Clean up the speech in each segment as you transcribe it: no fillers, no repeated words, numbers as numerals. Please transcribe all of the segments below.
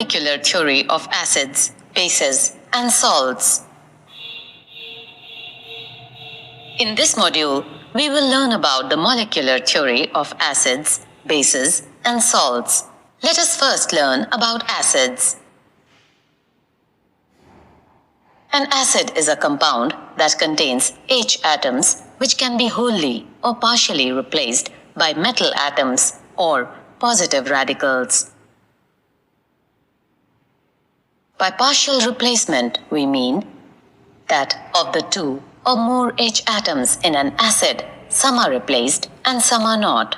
molecular theory of acids, bases, and salts. In this module, we will learn about the molecular theory of acids, bases, and salts. Let us first learn about acids. An acid is a compound that contains H atoms which can be wholly or partially replaced by metal atoms or positive radicals. By partial replacement, we mean that of the two or more H atoms in an acid, some are replaced and some are not.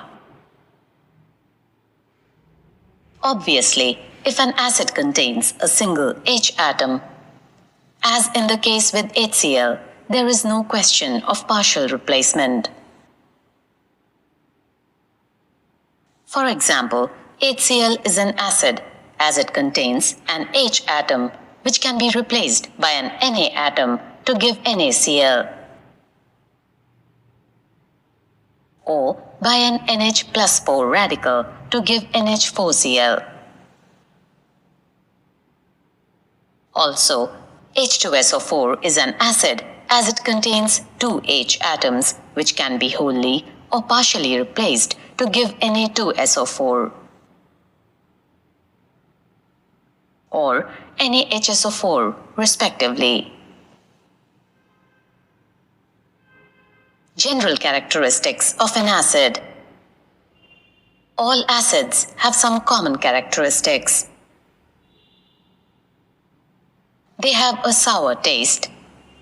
Obviously, if an acid contains a single H atom, as in the case with HCl, there is no question of partial replacement. For example, HCl is an acid as it contains an H atom which can be replaced by an Na atom to give NaCl, or by an NH plus 4 radical to give NH4Cl. Also, H2SO4 is an acid as it contains two H atoms which can be wholly or partially replaced to give Na2SO4 or NaHSO4 respectively. General characteristics of an acid. All acids have some common characteristics. They have a sour taste.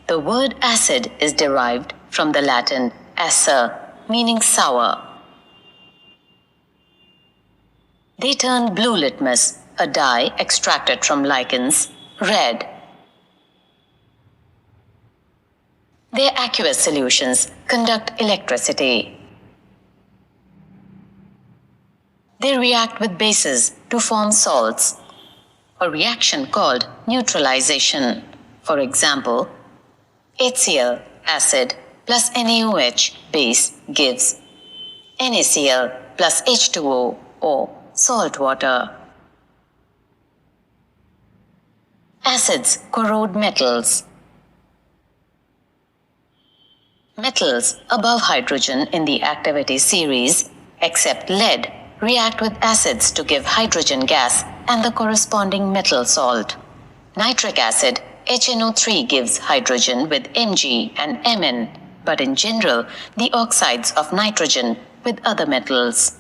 The word acid is derived from the Latin acer, meaning sour. They turn blue litmus, a dye extracted from lichens, red. Their aqueous solutions conduct electricity. They react with bases to form salts, a reaction called neutralization. For example, HCl acid plus NaOH base gives NaCl plus H2O or salt water. Acids corrode metals. Metals above hydrogen in the activity series, except lead, react with acids to give hydrogen gas and the corresponding metal salt. Nitric acid, HNO3, gives hydrogen with Mg and Mn, but in general, the oxides of nitrogen with other metals.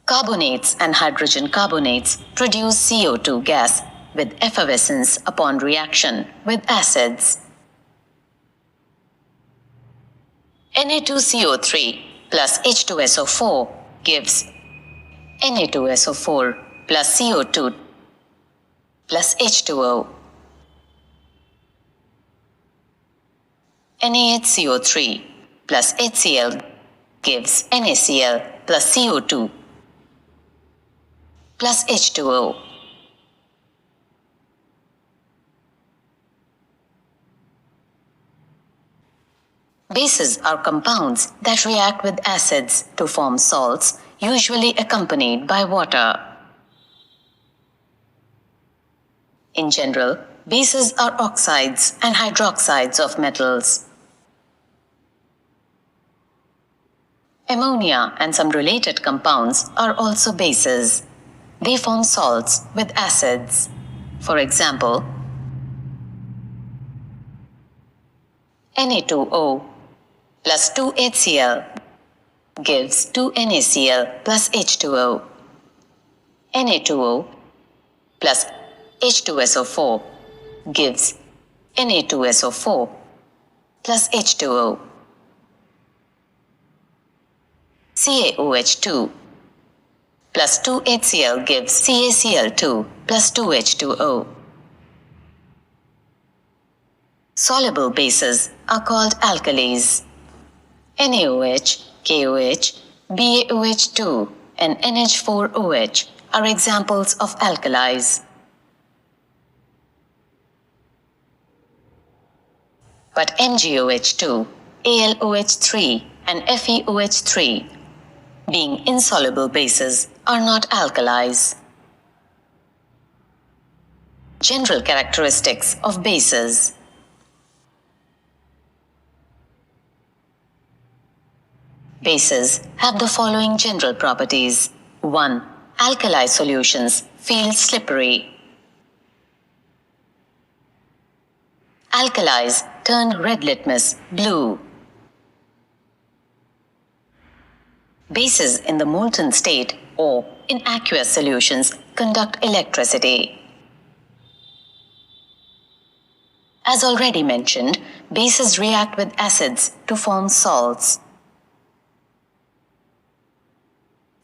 Carbonates and hydrogen carbonates produce CO2 gas with effervescence upon reaction with acids. Na2CO3 plus H2SO4 gives Na2SO4 plus CO2 plus H2O. NaHCO3 plus HCl gives NaCl plus CO2 plus H2O. Bases are compounds that react with acids to form salts, usually accompanied by water. In general, bases are oxides and hydroxides of metals. Ammonia and some related compounds are also bases. They form salts with acids. For example, Na2O plus 2HCl gives 2NaCl plus H2O. Na2O plus H2SO4 gives Na2SO4 plus H2O. CaOH2 plus 2HCl gives CaCl2 plus 2H2O. Soluble bases are called alkalis. NaOH, KOH, BaOH2, and NH4OH are examples of alkalis. But MgOH2, AlOH3, and FeOH3 being insoluble bases, are not alkalis. General characteristics of bases. Bases have the following general properties. 1. Alkali solutions feel slippery. Alkalis turn red litmus blue. Bases in the molten state or in aqueous solutions conduct electricity. As already mentioned, bases react with acids to form salts.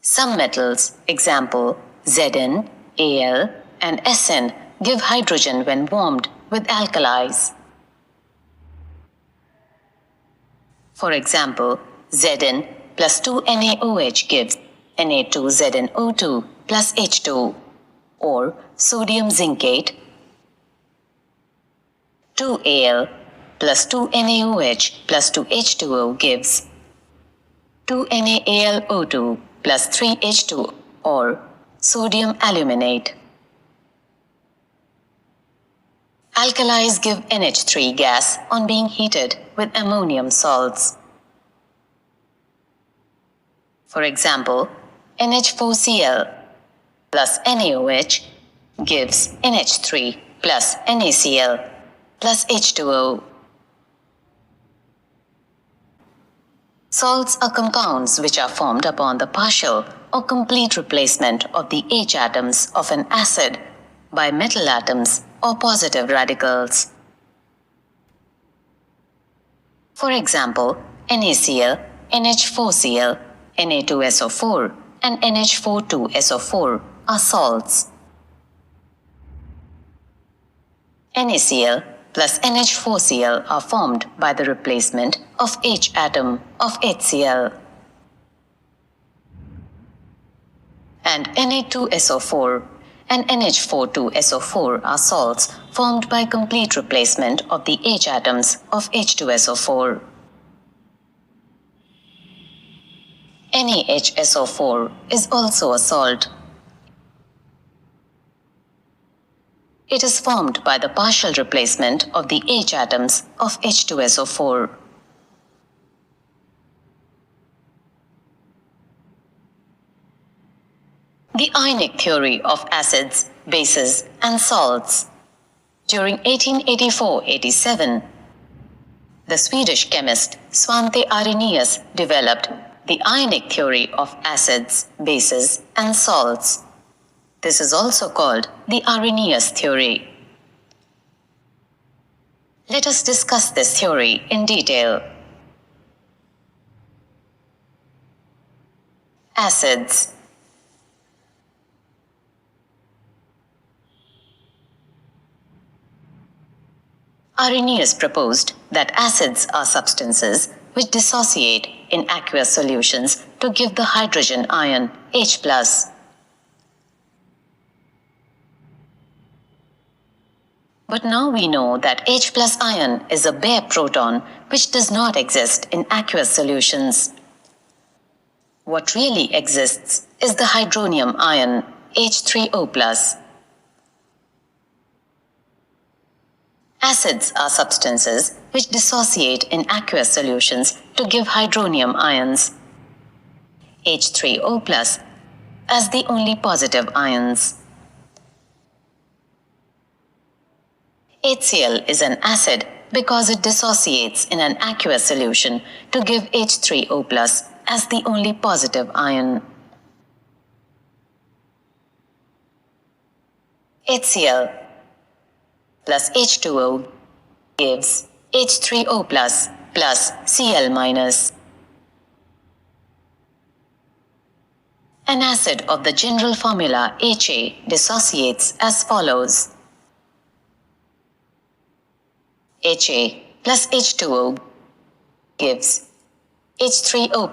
Some metals, example Zn, Al, and Sn, give hydrogen when warmed with alkalis. For example, Zn plus 2NaOH gives Na2ZnO2 plus H2, or sodium zincate. 2Al plus 2NaOH plus 2H2O gives 2NaAlO2 plus 3H2, or sodium aluminate. Alkalis give NH3 gas on being heated with ammonium salts. For example, NH4Cl plus NaOH gives NH3 plus NaCl plus H2O. Salts are compounds which are formed upon the partial or complete replacement of the H atoms of an acid by metal atoms or positive radicals. For example, NaCl, NH4Cl, Na2SO4, and NH42SO4 are salts. NaCl plus NH4Cl are formed by the replacement of H atom of HCl. And Na2SO4 and NH42SO4 are salts formed by complete replacement of the H atoms of H2SO4. NaHSO4 is also a salt. It is formed by the partial replacement of the H atoms of H2SO4. The ionic theory of acids, bases, and salts. During 1884-87, the Swedish chemist Svante Arrhenius developed the ionic theory of acids, bases, and salts. This is also called the Arrhenius theory. Let us discuss this theory in detail. Acids. Arrhenius proposed that acids are substances which dissociate in aqueous solutions to give the hydrogen ion H+. But now we know that H+ ion is a bare proton which does not exist in aqueous solutions. What really exists is the hydronium ion H3O+. Acids are substances which dissociate in aqueous solutions to give hydronium ions H3O+ as the only positive ions. HCl is an acid because it dissociates in an aqueous solution to give H3O+ as the only positive ion. HCl plus H2O gives H3O+ plus Cl-. An acid of the general formula HA dissociates as follows. HA plus H2O gives H3O+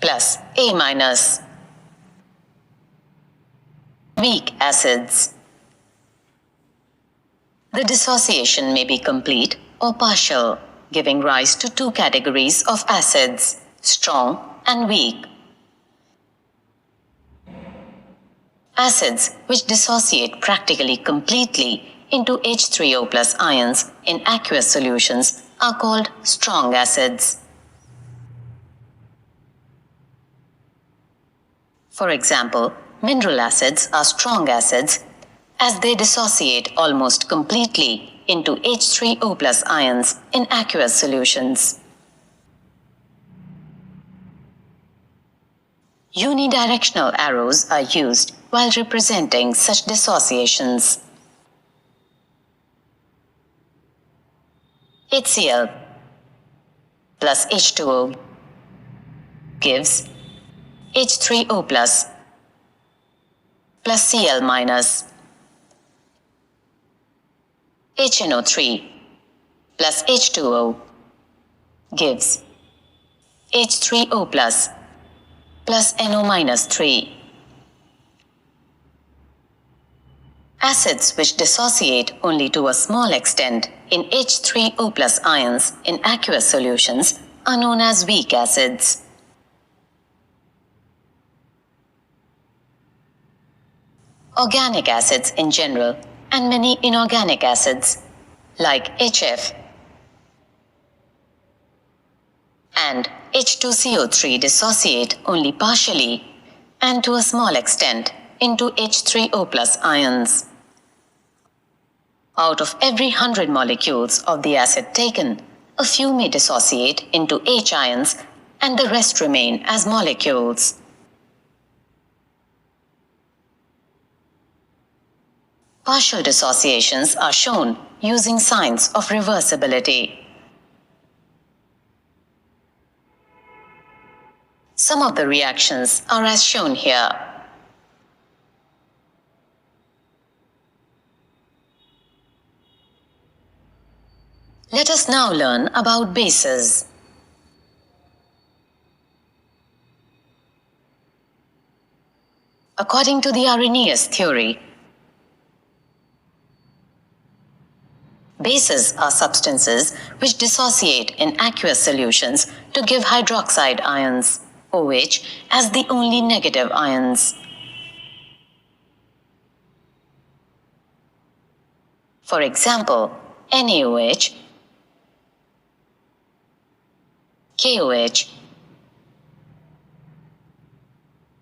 plus A-. Weak acids. The dissociation may be complete or partial, giving rise to two categories of acids, strong and weak. Acids which dissociate practically completely into H3O plus ions in aqueous solutions are called strong acids. For example, mineral acids are strong acids as they dissociate almost completely into H3O plus ions in aqueous solutions. Unidirectional arrows are used while representing such dissociations. HCl plus H2O gives H3O plus Cl minus. HNO3 plus H2O gives H3O plus NO minus 3. Acids which dissociate only to a small extent in H3O plus ions in aqueous solutions are known as weak acids. Organic acids in general and many inorganic acids like HF and H2CO3 dissociate only partially and to a small extent into H3O plus ions. Out of every 100 molecules of the acid taken, a few may dissociate into H ions and the rest remain as molecules. Partial dissociations are shown using signs of reversibility. Some of the reactions are as shown here. Let us now learn about bases. According to the Arrhenius theory, bases are substances which dissociate in aqueous solutions to give hydroxide ions, OH, as the only negative ions. For example, NaOH, KOH,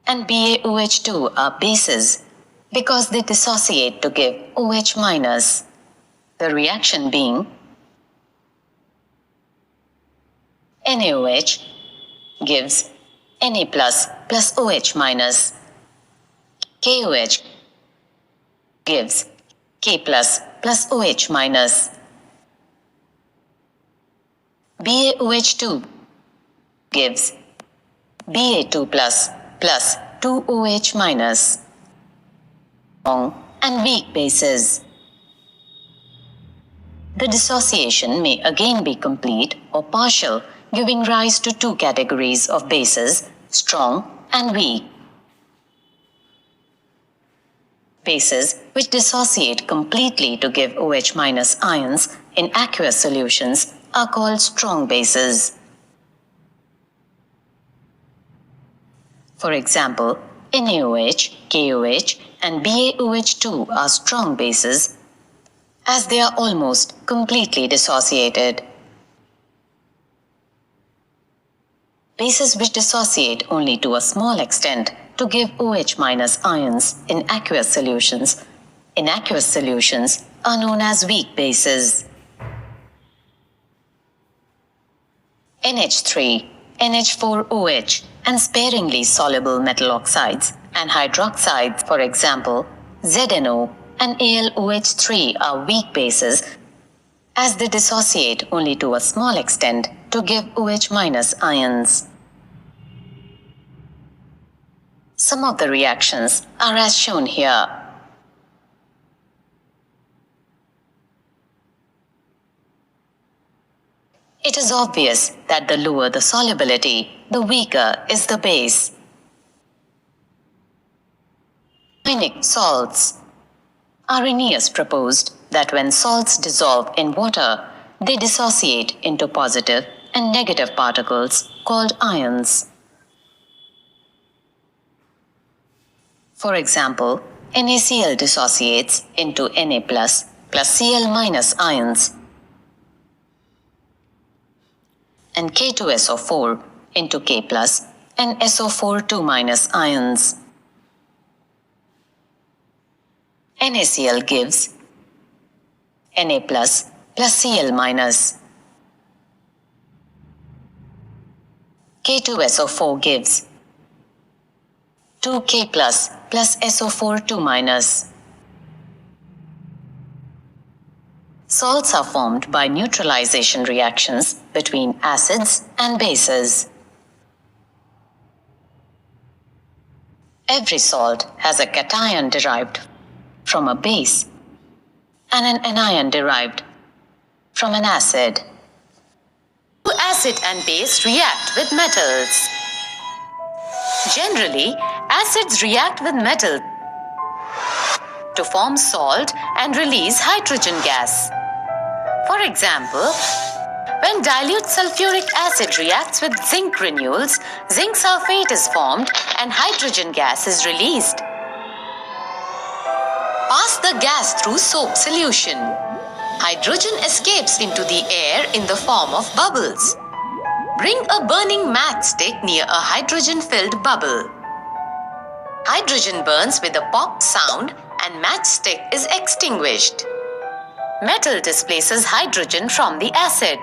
and BaOH2 are bases because they dissociate to give OH minus. The reaction being NaOH gives Na plus OH minus. KOH gives K plus OH minus. BaOH2 gives Ba2 plus 2OH minus. Strong and weak bases. The dissociation may again be complete or partial, giving rise to two categories of bases, strong and weak. Bases which dissociate completely to give OH minus ions in aqueous solutions are called strong bases. For example, NaOH, KOH, and BaOH2 are strong bases as they are almost completely dissociated. Bases which dissociate only to a small extent to give OH minus ions in aqueous solutions are known as weak bases. NH3, NH4OH, and sparingly soluble metal oxides and hydroxides, for example, ZNO and AlOH3 are weak bases as they dissociate only to a small extent to give OH minus ions. Some of the reactions are as shown here. It is obvious that the lower the solubility, the weaker is the base. Ionic salts. Arrhenius proposed that when salts dissolve in water, they dissociate into positive and negative particles called ions. For example, NaCl dissociates into Na plus Cl minus ions, and K2SO4 into K plus and SO4 2 minus ions. NaCl gives Na plus Cl minus. K2SO4 gives 2K plus SO4 2 minus. Salts are formed by neutralization reactions between acids and bases. Every salt has a cation derived from a base and an anion derived from an acid. Acid and base react with metals. Generally, acids react with metal to form salt and release hydrogen gas. For example, when dilute sulfuric acid reacts with zinc granules, zinc sulfate is formed and hydrogen gas is released. Pass the gas through soap solution. Hydrogen escapes into the air in the form of bubbles. Bring a burning matchstick near a hydrogen-filled bubble. Hydrogen burns with a pop sound and matchstick is extinguished. Metal displaces hydrogen from the acid.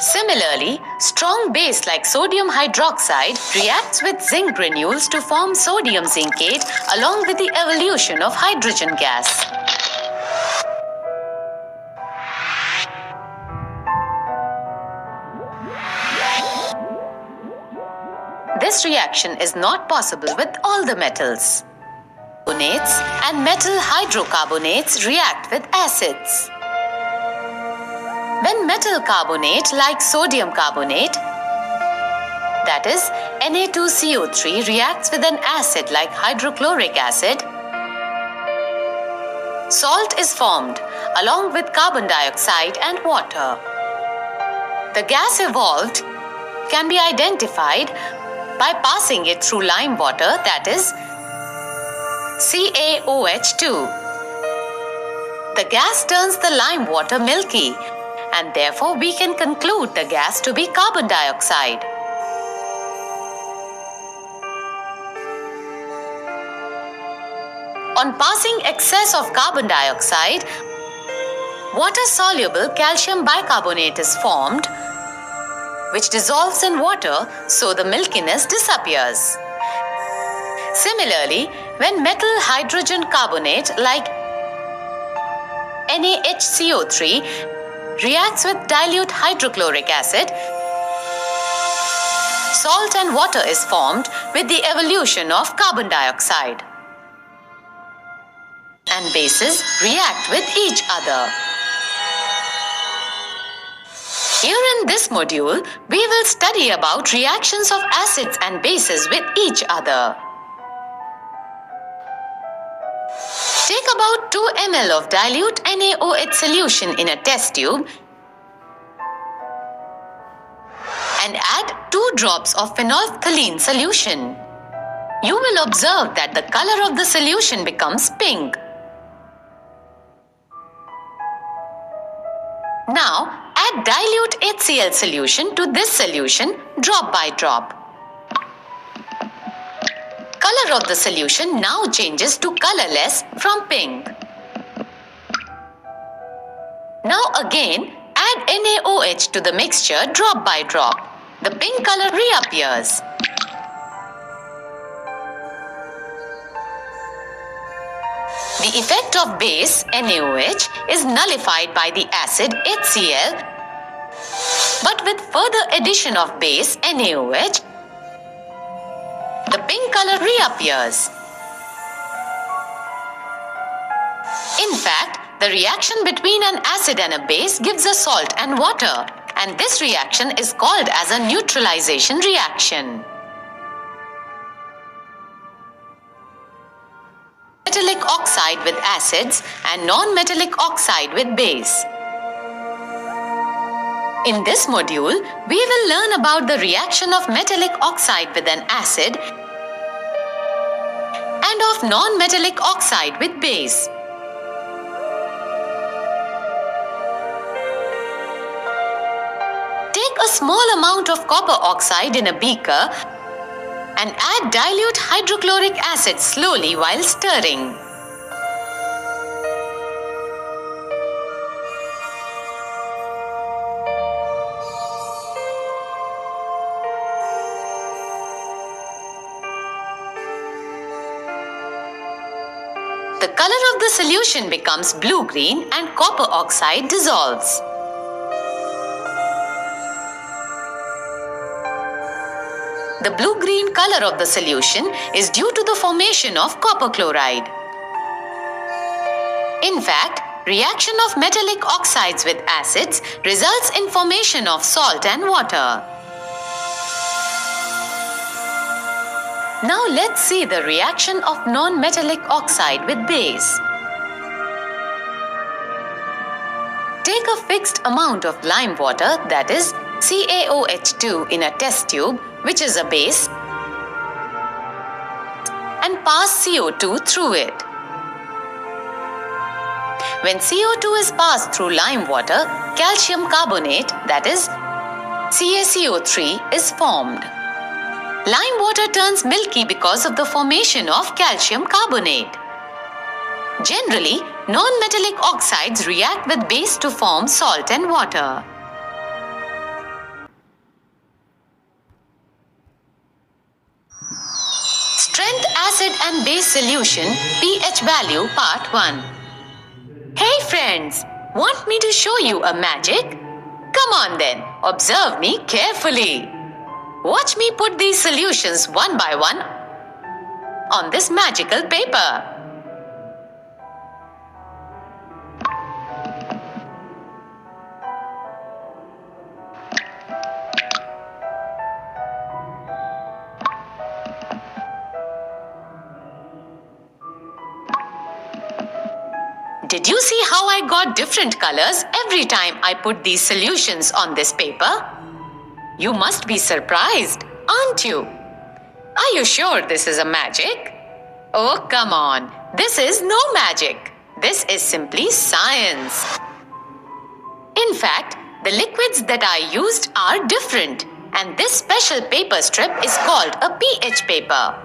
Similarly, strong base like sodium hydroxide reacts with zinc granules to form sodium zincate along with the evolution of hydrogen gas. This reaction is not possible with all the metals. Carbonates and metal hydrocarbonates react with acids. When metal carbonate like sodium carbonate, that is Na2CO3, reacts with an acid like hydrochloric acid, salt is formed along with carbon dioxide and water. The gas evolved can be identified by passing it through lime water, that is CaOH2. The gas turns the lime water milky, and therefore we can conclude the gas to be carbon dioxide. On passing excess of carbon dioxide, water-soluble calcium bicarbonate is formed, which dissolves in water, so the milkiness disappears. Similarly, when metal hydrogen carbonate like NaHCO3 reacts with dilute hydrochloric acid, salt and water is formed with the evolution of carbon dioxide. And bases react with each other. Here in this module, we will study about reactions of acids and bases with each other. Take about 2 ml of dilute NaOH solution in a test tube and add 2 drops of phenolphthalein solution. You will observe that the color of the solution becomes pink. Now, add dilute HCl solution to this solution drop by drop. Color of the solution now changes to colorless from pink. Now again, add NaOH to the mixture drop by drop. The pink color reappears. The effect of base NaOH is nullified by the acid HCl, but with further addition of base NaOH, the pink color reappears. In fact, the reaction between an acid and a base gives a salt and water, and this reaction is called as a neutralization reaction. Metallic oxide with acids and non-metallic oxide with base. In this module, we will learn about the reaction of metallic oxide with an acid and of non-metallic oxide with base. Take a small amount of copper oxide in a beaker and add dilute hydrochloric acid slowly while stirring. The color of the solution becomes blue-green and copper oxide dissolves. The blue-green color of the solution is due to the formation of copper chloride. In fact, reaction of metallic oxides with acids results in formation of salt and water. Now let's see the reaction of non-metallic oxide with base. Take a fixed amount of lime water, that is CaOH2 in a test tube, which is a base, and pass CO2 through it. When CO2 is passed through lime water, calcium carbonate, that is CaCO3, is formed. Lime water turns milky because of the formation of calcium carbonate. Generally, non-metallic oxides react with base to form salt and water. Strength acid and base solution, pH value, part 1. Hey friends, want me to show you a magic? Come on then, observe me carefully. Watch me put these solutions one by one on this magical paper. Did you see how I got different colors every time I put these solutions on this paper? You must be surprised, aren't you? Are you sure this is a magic? Oh, come on. This is no magic. This is simply science. In fact, the liquids that I used are different, and this special paper strip is called a pH paper.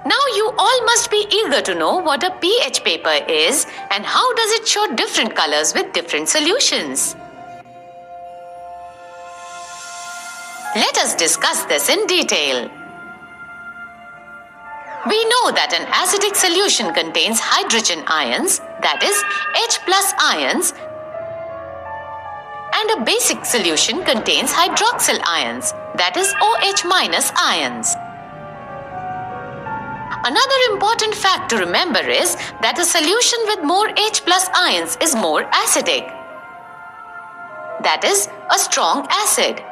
Now you all must be eager to know what a pH paper is and how does it show different colors with different solutions. Let us discuss this in detail. We know that an acidic solution contains hydrogen ions, that is H+ ions, and a basic solution contains hydroxyl ions, that is OH- ions. Another important fact to remember is that a solution with more H+ ions is more acidic, that is a strong acid,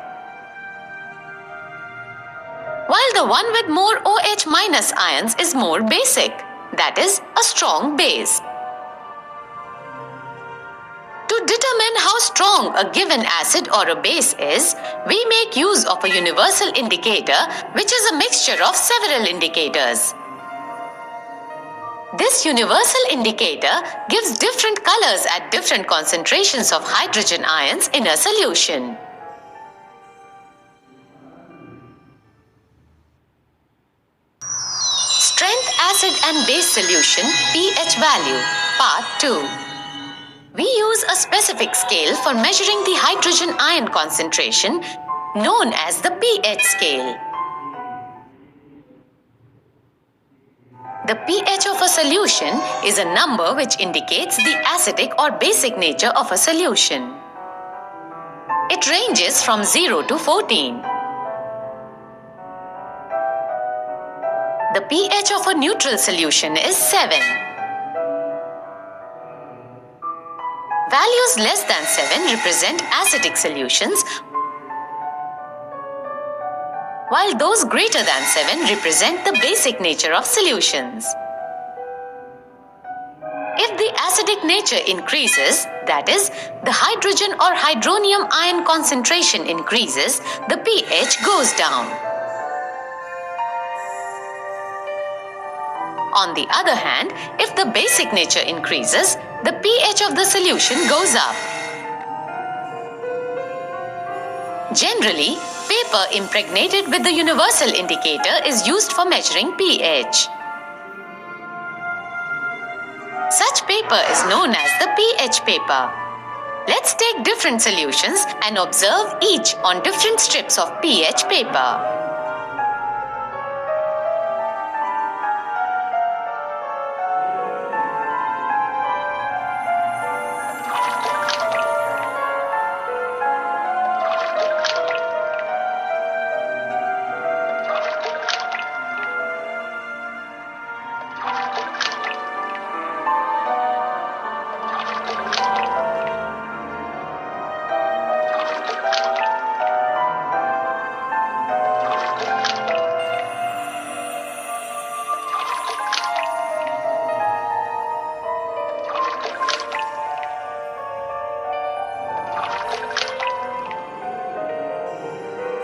while the one with more OH- ions is more basic, that is a strong base. To determine how strong a given acid or a base is, we make use of a universal indicator, which is a mixture of several indicators. This universal indicator gives different colors at different concentrations of hydrogen ions in a solution. Strength acid and base solution, pH value, part 2. We use a specific scale for measuring the hydrogen ion concentration known as the pH scale. The pH of a solution is a number which indicates the acidic or basic nature of a solution. It ranges from 0 to 14. The pH of a neutral solution is 7. Values less than 7 represent acidic solutions, while those greater than 7 represent the basic nature of solutions. If the acidic nature increases, that is, the hydrogen or hydronium ion concentration increases, the pH goes down. On the other hand, if the basic nature increases, the pH of the solution goes up. Generally, paper impregnated with the universal indicator is used for measuring pH. Such paper is known as the pH paper. Let's take different solutions and observe each on different strips of pH paper.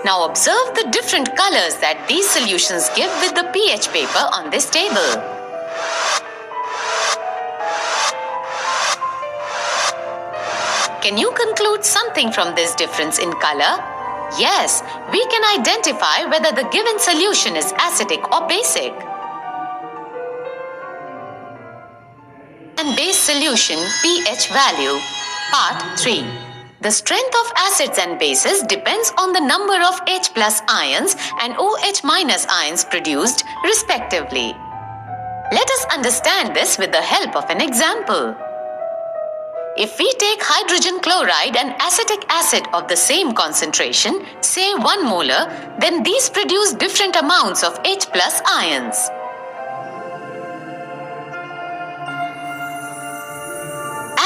Now observe the different colors that these solutions give with the pH paper on this table. Can you conclude something from this difference in color? Yes, we can identify whether the given solution is acidic or basic. And base solution pH value. Part 3. The strength of acids and bases depends on the number of H+ ions and OH- ions produced, respectively. Let us understand this with the help of an example. If we take hydrogen chloride and acetic acid of the same concentration, say 1 molar, then these produce different amounts of H+ ions.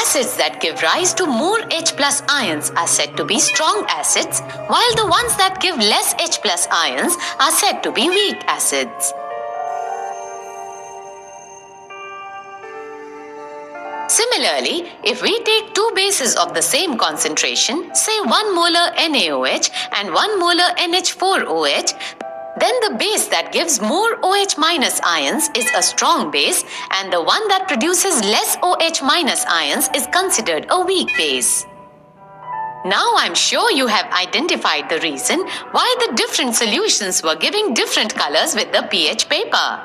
Acids that give rise to more H+ ions are said to be strong acids, while the ones that give less H+ ions are said to be weak acids. Similarly, if we take two bases of the same concentration, say 1 molar NaOH and 1 molar NH4OH, then the base that gives more OH- ions is a strong base, and the one that produces less OH- ions is considered a weak base. Now I'm sure you have identified the reason why the different solutions were giving different colors with the pH paper.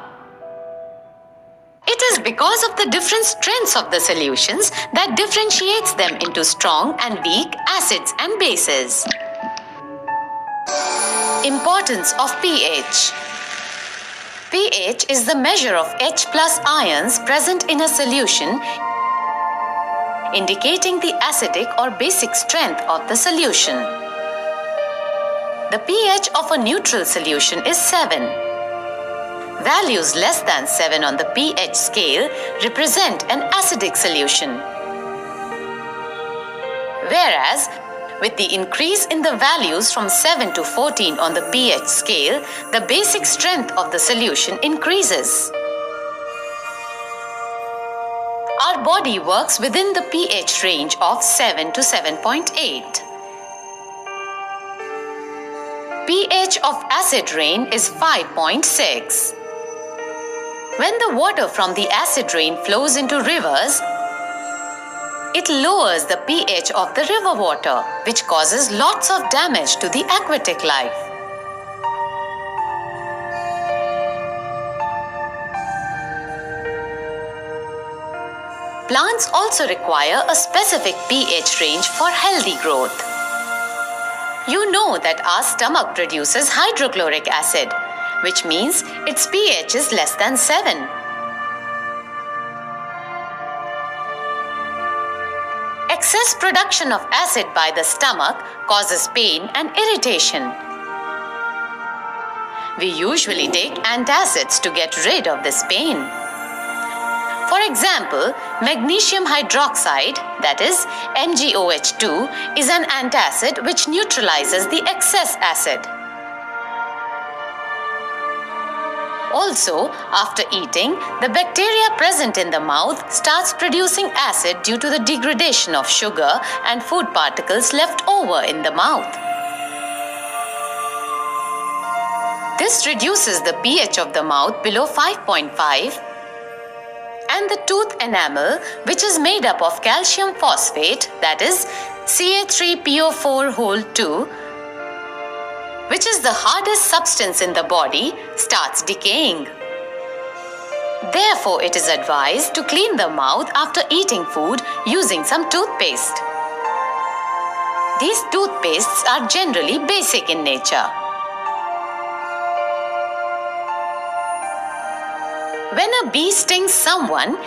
It is because of the different strengths of the solutions that differentiates them into strong and weak acids and bases. Importance of pH. pH is the measure of H+ ions present in a solution, indicating the acidic or basic strength of the solution. The pH of a neutral solution is 7. Values less than 7 on the pH scale represent an acidic solution, whereas with the increase in the values from 7 to 14 on the pH scale, the basic strength of the solution increases. Our body works within the pH range of 7 to 7.8. pH of acid rain is 5.6. When the water from the acid rain flows into rivers, it lowers the pH of the river water, which causes lots of damage to the aquatic life. Plants also require a specific pH range for healthy growth. You know that our stomach produces hydrochloric acid, which means its pH is less than 7. Excess production of acid by the stomach causes pain and irritation. We usually take antacids to get rid of this pain. For example, magnesium hydroxide, that is MgOH2, is an antacid which neutralizes the excess acid. Also, after eating, the bacteria present in the mouth starts producing acid due to the degradation of sugar and food particles left over in the mouth. This reduces the pH of the mouth below 5.5 and the tooth enamel, which is made up of calcium phosphate, that is Ca3PO4(2), which is the hardest substance in the body, starts decaying. Therefore, it is advised to clean the mouth after eating food using some toothpaste. These toothpastes are generally basic in nature. When a bee stings someone,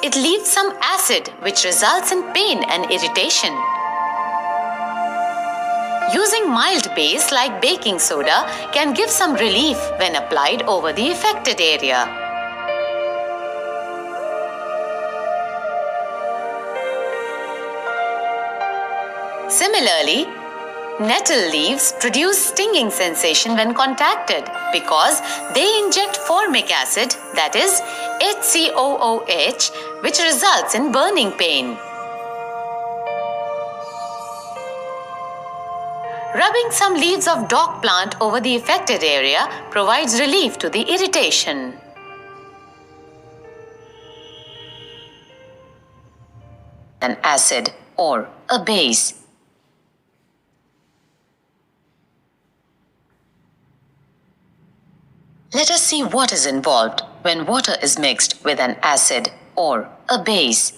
it leaves some acid which results in pain and irritation. Using mild base like baking soda can give some relief when applied over the affected area. Similarly, nettle leaves produce stinging sensation when contacted because they inject formic acid, that is HCOOH, which results in burning pain. Rubbing some leaves of dock plant over the affected area provides relief to the irritation. An acid or a base. Let us see what is involved when water is mixed with an acid or a base.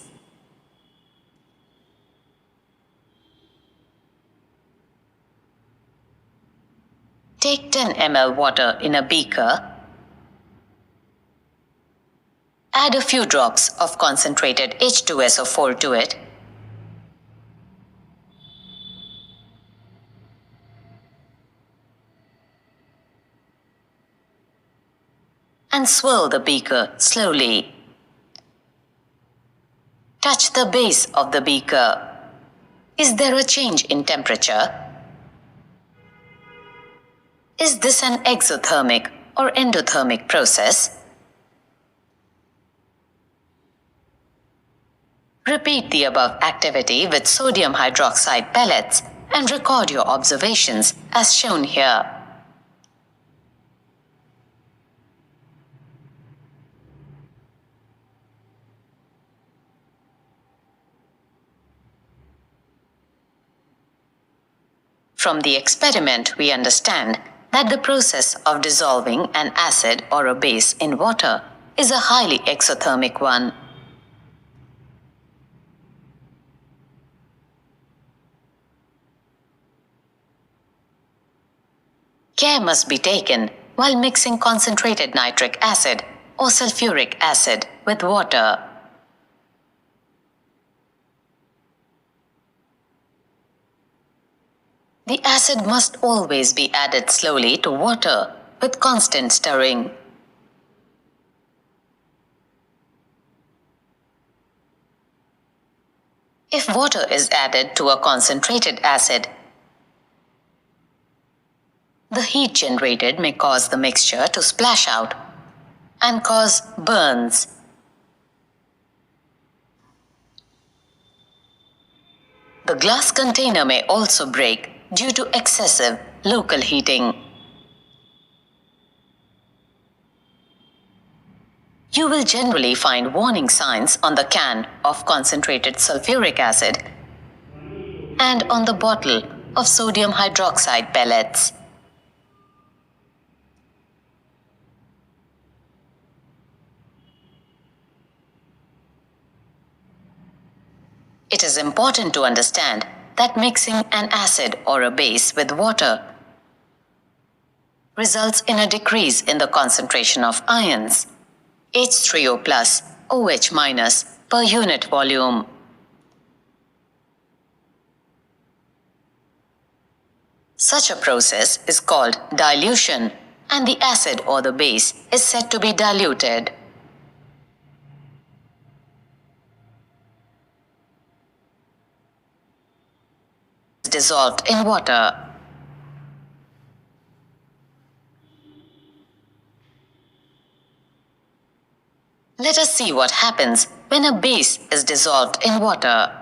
Take 10 ml water in a beaker. Add a few drops of concentrated H2SO4 to it. And swirl the beaker slowly. Touch the base of the beaker. Is there a change in temperature? Is this an exothermic or endothermic process? Repeat the above activity with sodium hydroxide pellets and record your observations as shown here. From the experiment, we understand that the process of dissolving an acid or a base in water is a highly exothermic one. Care must be taken while mixing concentrated nitric acid or sulfuric acid with water. The acid must always be added slowly to water with constant stirring. If water is added to a concentrated acid, the heat generated may cause the mixture to splash out and cause burns. The glass container may also break due to excessive local heating. You will generally find warning signs on the can of concentrated sulfuric acid and on the bottle of sodium hydroxide pellets. It is important to understand that mixing an acid or a base with water results in a decrease in the concentration of ions, H3O+, OH- per unit volume. Such a process is called dilution, and the acid or the base is said to be diluted. Dissolved in water. Let us see what happens when a base is dissolved in water.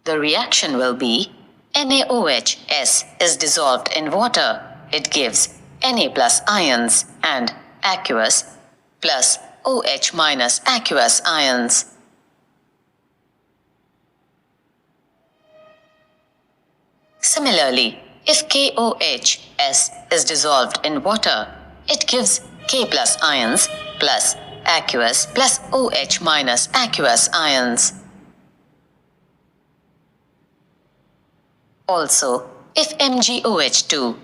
The reaction will be NaOH(S) is dissolved in water. It gives Na plus ions and aqueous plus OH minus aqueous ions. Similarly, if KOHS is dissolved in water, it gives K plus ions plus aqueous plus OH minus aqueous ions. Also, if MgOH2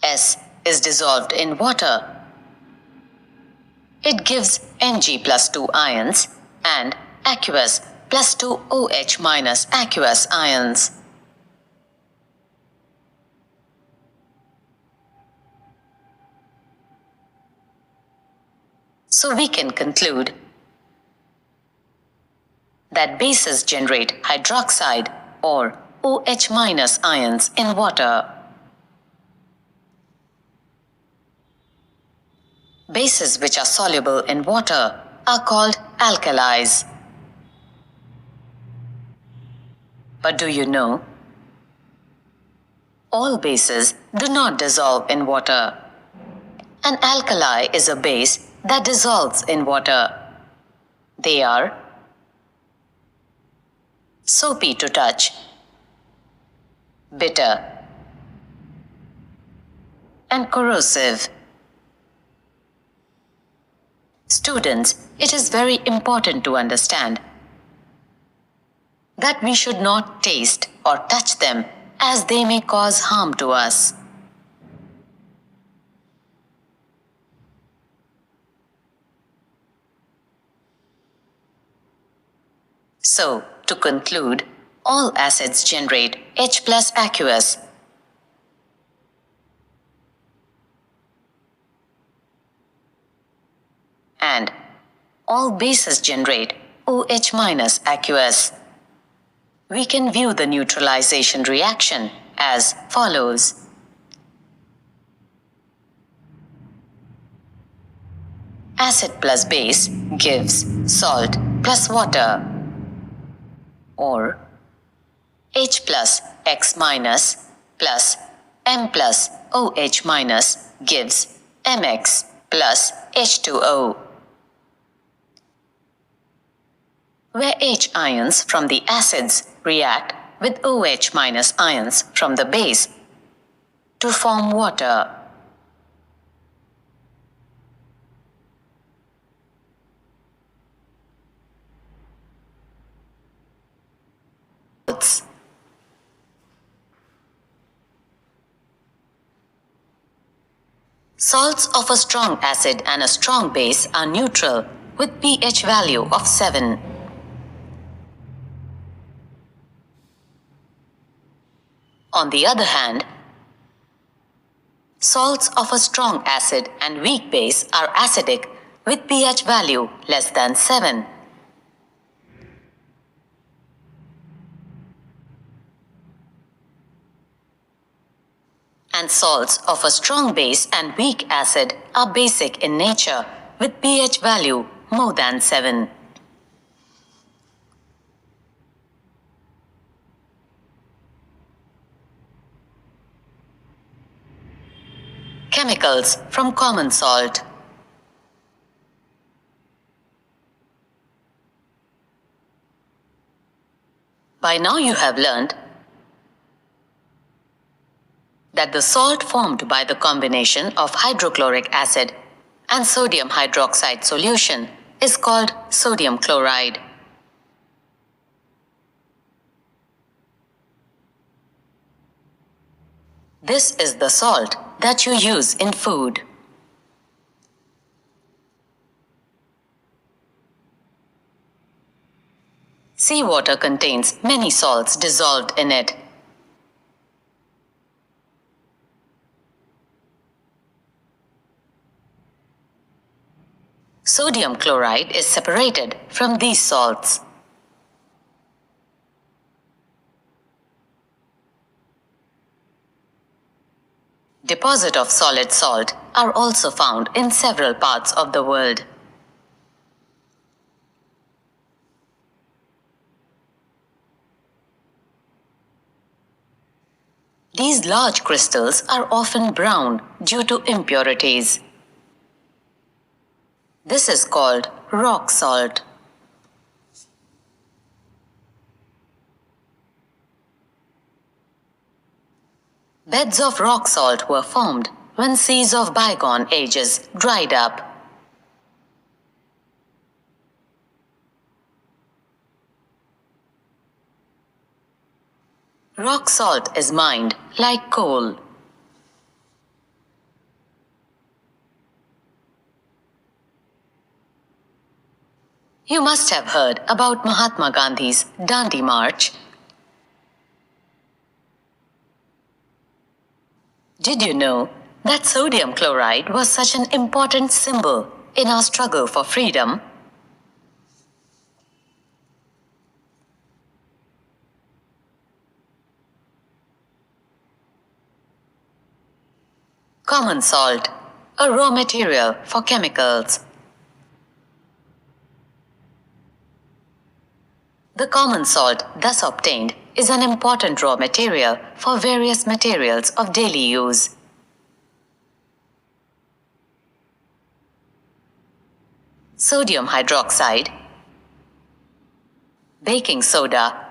S is dissolved in water, it gives Mg plus 2 ions and aqueous plus 2 OH minus aqueous ions. So we can conclude that bases generate hydroxide or OH minus ions in water. Bases which are soluble in water are called alkalis. But do you know? All bases do not dissolve in water. An alkali is a base that dissolves in water. They are soapy to touch, bitter, and corrosive. Students, it is very important to understand that we should not taste or touch them as they may cause harm to us. So, to conclude, all acids generate H plus aqueous. And all bases generate OH minus aqueous. We can view the neutralization reaction as follows. Acid plus base gives salt plus water, or H plus X minus plus M plus OH minus gives MX plus H2O, where H ions from the acids react with OH minus ions from the base to form water. Salts of a strong acid and a strong base are neutral with pH value of 7. On the other hand, salts of a strong acid and weak base are acidic with pH value less than 7. And salts of a strong base and weak acid are basic in nature with pH value more than 7. Chemicals from common salt. By now you have learned that the salt formed by the combination of hydrochloric acid and sodium hydroxide solution is called sodium chloride. This is the salt that you use in food. Seawater contains many salts dissolved in it. Sodium chloride is separated from these salts. Deposits of solid salt are also found in several parts of the world. These large crystals are often brown due to impurities. This is called rock salt. Beds of rock salt were formed when seas of bygone ages dried up. Rock salt is mined like coal. You must have heard about Mahatma Gandhi's Dandi March. Did you know that sodium chloride was such an important symbol in our struggle for freedom? Common salt, a raw material for chemicals. The common salt thus obtained is an important raw material for various materials of daily use. Sodium hydroxide, baking soda,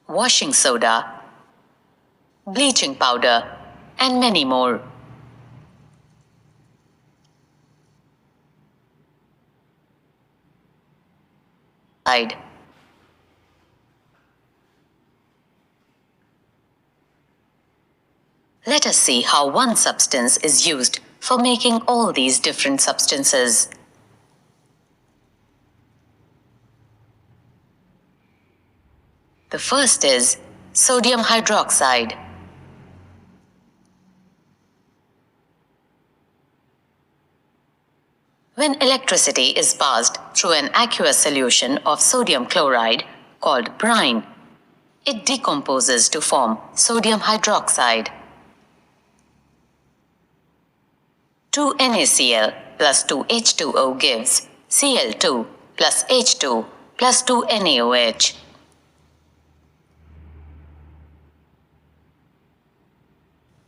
washing soda, bleaching powder, and many more. Let us see how one substance is used for making all these different substances. The first is sodium hydroxide. When electricity is passed through an aqueous solution of sodium chloride called brine, it decomposes to form sodium hydroxide. 2NaCl plus 2H2O gives Cl2 plus H2 plus 2NaOH.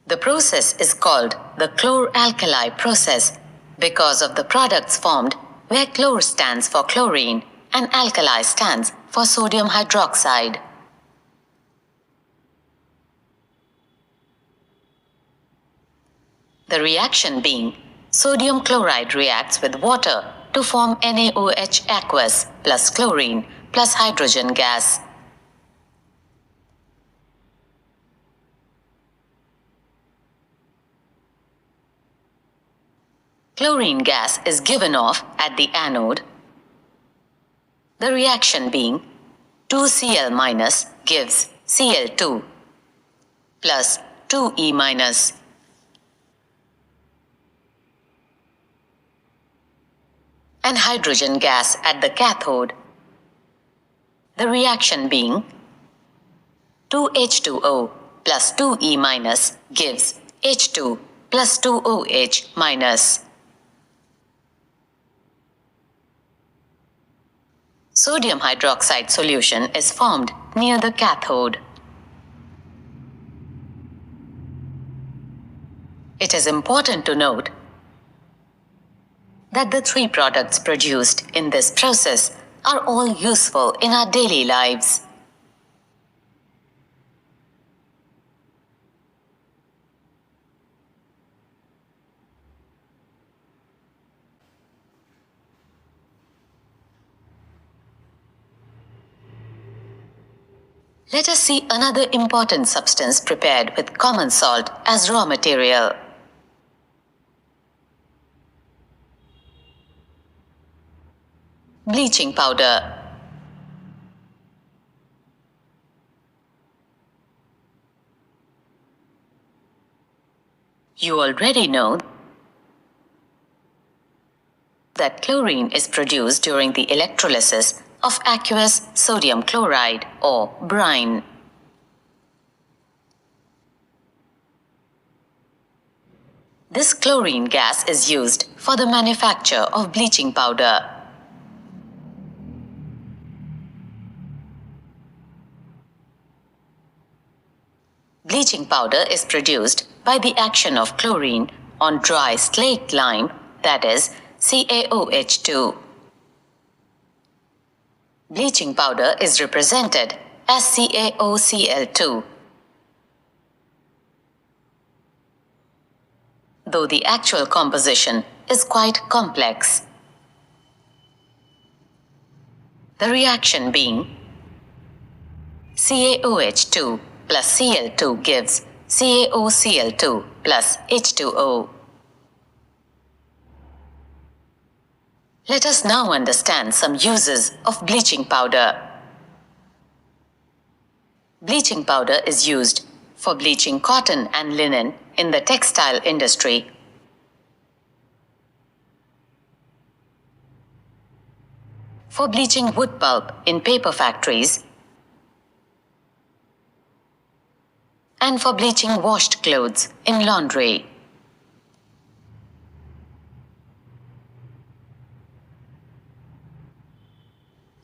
The process is called the chlor-alkali process because of the products formed where chlor stands for chlorine and alkali stands for sodium hydroxide. The reaction being sodium chloride reacts with water to form NaOH aqueous plus chlorine plus hydrogen gas. Chlorine gas is given off at the anode. The reaction being 2Cl minus gives Cl2 plus 2E minus. And hydrogen gas at the cathode. The reaction being 2H2O plus 2E minus gives H2 plus 2OH minus. Sodium hydroxide solution is formed near the cathode. It is important to note that the three products produced in this process are all useful in our daily lives. Let us see another important substance prepared with common salt as raw material. Bleaching powder. You already know that chlorine is produced during the electrolysis of aqueous sodium chloride or brine. This chlorine gas is used for the manufacture of bleaching powder. Bleaching powder is produced by the action of chlorine on dry slaked lime, that is, CaOH2. Bleaching powder is represented as CaOCl2. Though the actual composition is quite complex. The reaction being CaOH2 plus Cl2 gives CaOCl2 plus H2O. Let us now understand some uses of bleaching powder. Bleaching powder is used for bleaching cotton and linen in the textile industry. For bleaching wood pulp in paper factories, and for bleaching washed clothes in laundry.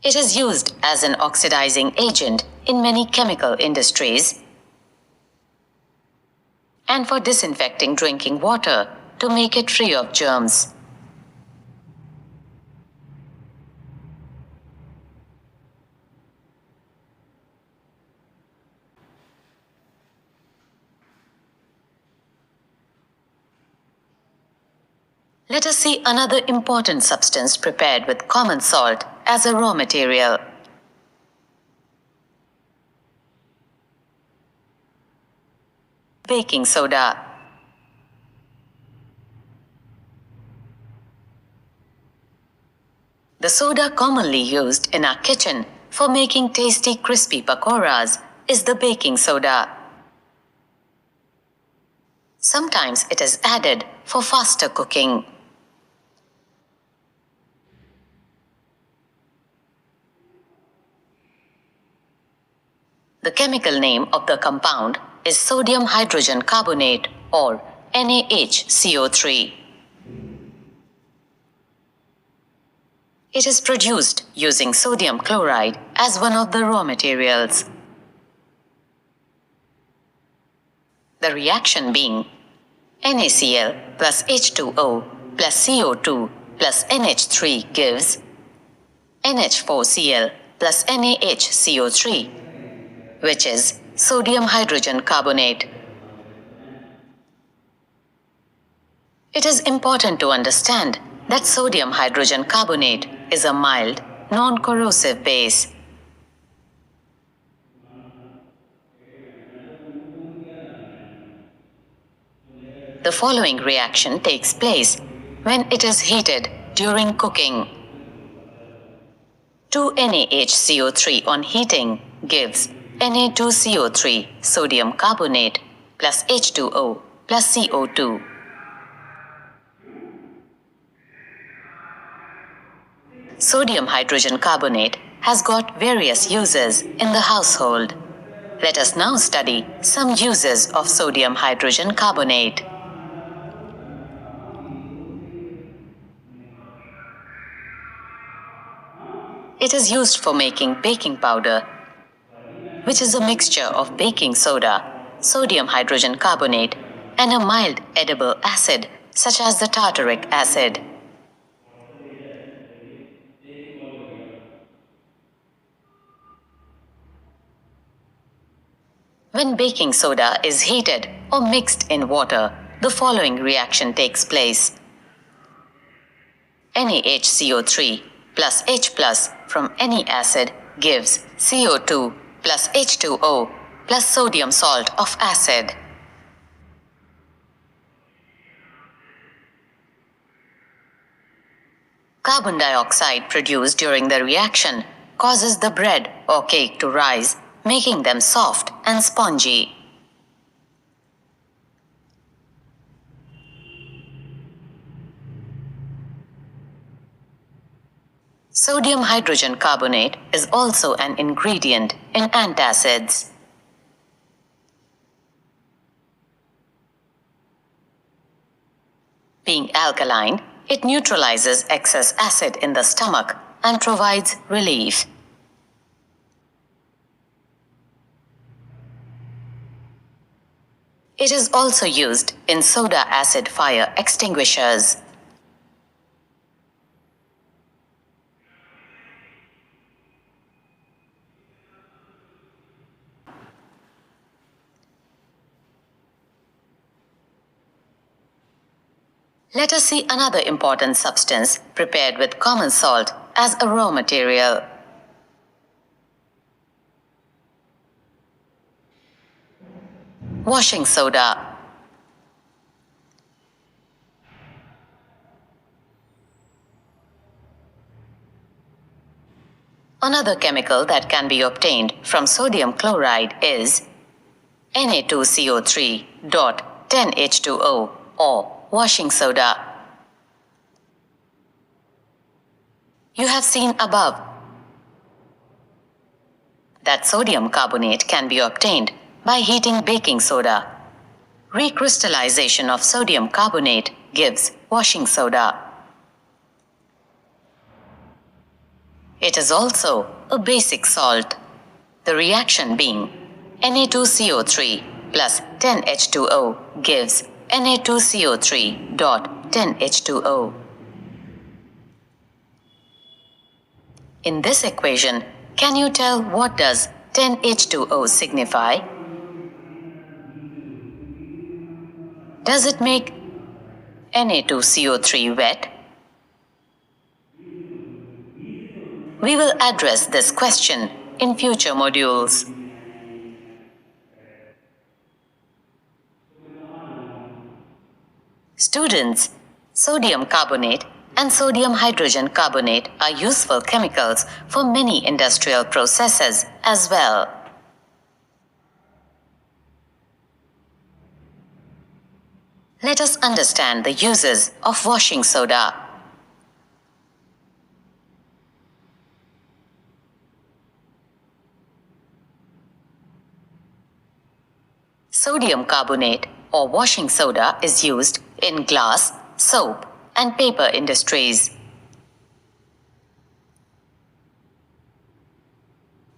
It is used as an oxidizing agent in many chemical industries and for disinfecting drinking water to make it free of germs. Let us see another important substance prepared with common salt as a raw material. Baking soda. The soda commonly used in our kitchen for making tasty crispy pakoras is the baking soda. Sometimes it is added for faster cooking. The chemical name of the compound is sodium hydrogen carbonate or NaHCO3. It is produced using sodium chloride as one of the raw materials. The reaction being NaCl plus H2O plus CO2 plus NH3 gives NH4Cl plus NaHCO3, which is sodium hydrogen carbonate. It is important to understand that sodium hydrogen carbonate is a mild, non-corrosive base. The following reaction takes place when it is heated during cooking. 2NaHCO3 on heating gives Na2CO3 sodium carbonate plus H2O plus CO2. Sodium hydrogen carbonate has got various uses in the household. Let us now study some uses of sodium hydrogen carbonate. It is used for making baking powder, which is a mixture of baking soda, sodium hydrogen carbonate, and a mild edible acid such as the tartaric acid. When baking soda is heated or mixed in water, the following reaction takes place. NaHCO3 plus H plus from any acid gives CO2 plus H2O plus sodium salt of acid. Carbon dioxide produced during the reaction causes the bread or cake to rise, making them soft and spongy. Sodium hydrogen carbonate is also an ingredient in antacids. Being alkaline, it neutralizes excess acid in the stomach and provides relief. It is also used in soda acid fire extinguishers. Let us see another important substance prepared with common salt as a raw material. Washing soda. Another chemical that can be obtained from sodium chloride is Na2CO3.10H2O or washing soda. You have seen above that sodium carbonate can be obtained by heating baking soda. Recrystallization of sodium carbonate gives washing soda. It is also a basic salt, the reaction being Na2CO3 plus 10H2O gives Na2CO3.10H2O. In this equation, can you tell what does 10H2O signify? Does it make Na2CO3 wet? We will address this question in future modules. Students, sodium carbonate and sodium hydrogen carbonate are useful chemicals for many industrial processes as well. Let us understand the uses of washing soda. Sodium carbonate or washing soda is used in glass, soap, and paper industries.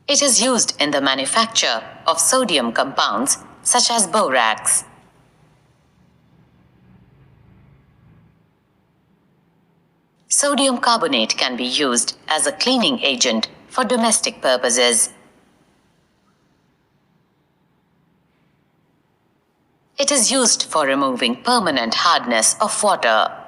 It is used in the manufacture of sodium compounds such as borax. Sodium carbonate can be used as a cleaning agent for domestic purposes. It is used for removing permanent hardness of water.